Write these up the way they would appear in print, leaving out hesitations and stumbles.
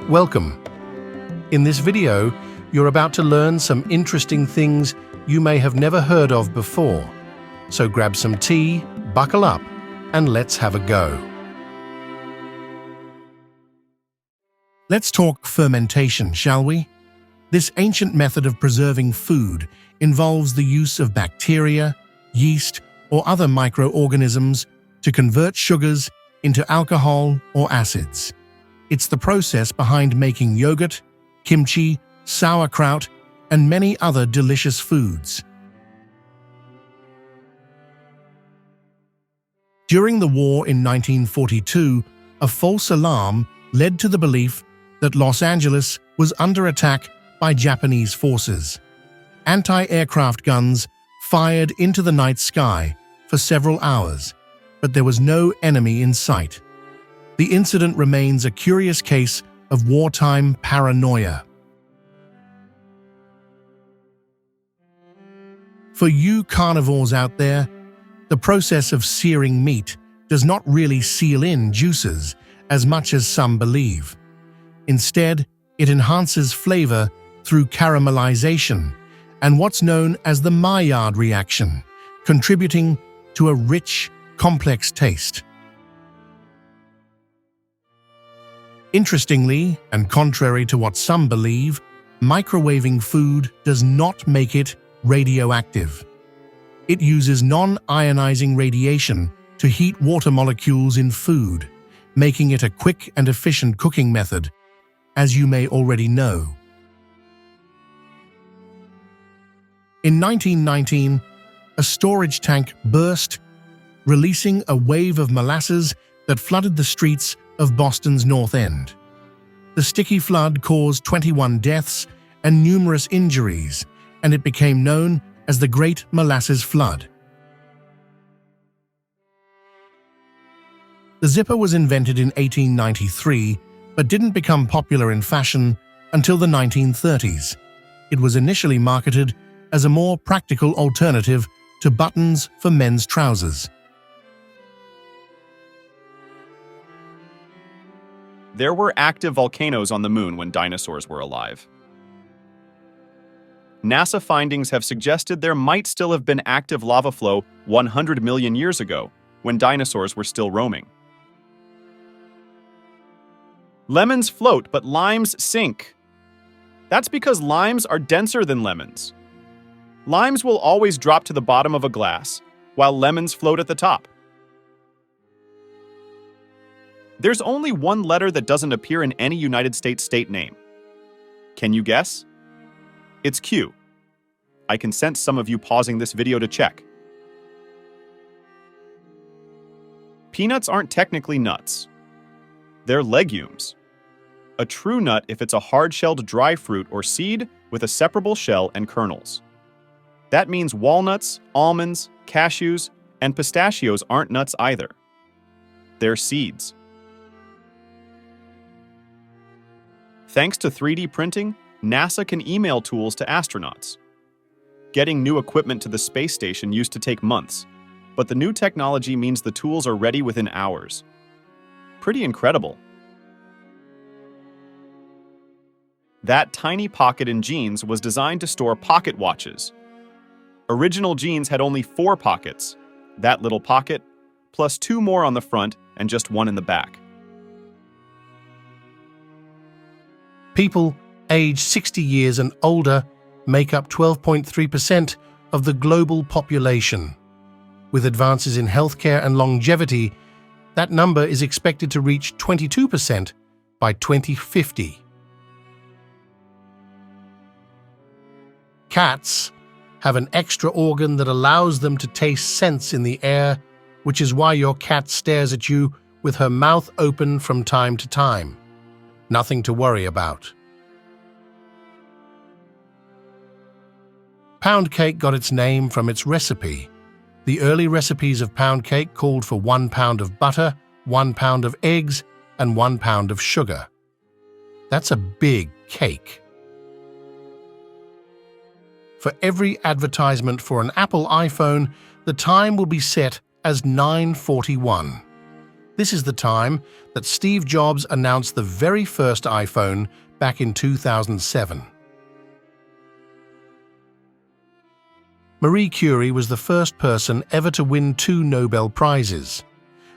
Welcome. In this video, you're about to learn some interesting things you may have never heard of before. So grab some tea, buckle up, and let's have a go. Let's talk fermentation, shall we? This ancient method of preserving food involves the use of bacteria, yeast, or other microorganisms to convert sugars into alcohol or acids. It's the process behind making yogurt, kimchi, sauerkraut, and many other delicious foods. During the war in 1942, a false alarm led to the belief that Los Angeles was under attack by Japanese forces. Anti-aircraft guns fired into the night sky for several hours, but there was no enemy in sight. The incident remains a curious case of wartime paranoia. For you carnivores out there, the process of searing meat does not really seal in juices as much as some believe. Instead, it enhances flavor through caramelization and what's known as the Maillard reaction, contributing to a rich, complex taste. Interestingly, and contrary to what some believe, microwaving food does not make it radioactive. It uses non-ionizing radiation to heat water molecules in food, making it a quick and efficient cooking method, as you may already know. In 1919, a storage tank burst, releasing a wave of molasses that flooded the streets of Boston's North End. The sticky flood caused 21 deaths and numerous injuries, and it became known as the Great Molasses Flood. The zipper was invented in 1893, but didn't become popular in fashion until the 1930s. It was initially marketed as a more practical alternative to buttons for men's trousers. There were active volcanoes on the moon when dinosaurs were alive. NASA findings have suggested there might still have been active lava flow 100 million years ago, when dinosaurs were still roaming. Lemons float, but limes sink. That's because limes are denser than lemons. Limes will always drop to the bottom of a glass, while lemons float at the top. There's only one letter that doesn't appear in any United States state name. Can you guess? It's Q. I can sense some of you pausing this video to check. Peanuts aren't technically nuts. They're legumes. A true nut if it's a hard-shelled dry fruit or seed with a separable shell and kernels. That means walnuts, almonds, cashews, and pistachios aren't nuts either. They're seeds. Thanks to 3D printing, NASA can email tools to astronauts. Getting new equipment to the space station used to take months, but the new technology means the tools are ready within hours. Pretty incredible. That tiny pocket in jeans was designed to store pocket watches. Original jeans had only 4 pockets, that little pocket, plus 2 more on the front and just 1 in the back. People aged 60 years and older make up 12.3% of the global population. With advances in healthcare and longevity, that number is expected to reach 22% by 2050. Cats have an extra organ that allows them to taste scents in the air, which is why your cat stares at you with her mouth open from time to time. Nothing to worry about. Pound cake got its name from its recipe. The early recipes of pound cake called for 1 pound of butter, 1 pound of eggs, and 1 pound of sugar. That's a big cake. For every advertisement for an Apple iPhone, the time will be set as 9:41. This is the time that Steve Jobs announced the very first iPhone back in 2007. Marie Curie was the first person ever to win 2 Nobel Prizes,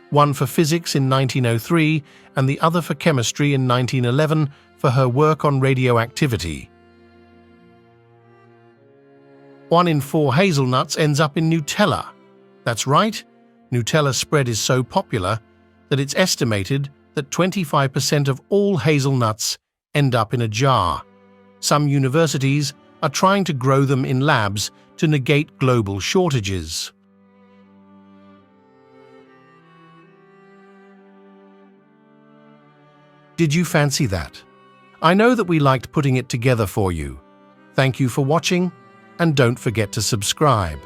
one for physics in 1903 and the other for chemistry in 1911 for her work on radioactivity. 1 in 4 hazelnuts ends up in Nutella. That's right, Nutella spread is so popular that it's estimated that 25% of all hazelnuts end up in a jar. Some universities are trying to grow them in labs to negate global shortages. Did you fancy that? I know that we liked putting it together for you. Thank you for watching, and don't forget to subscribe.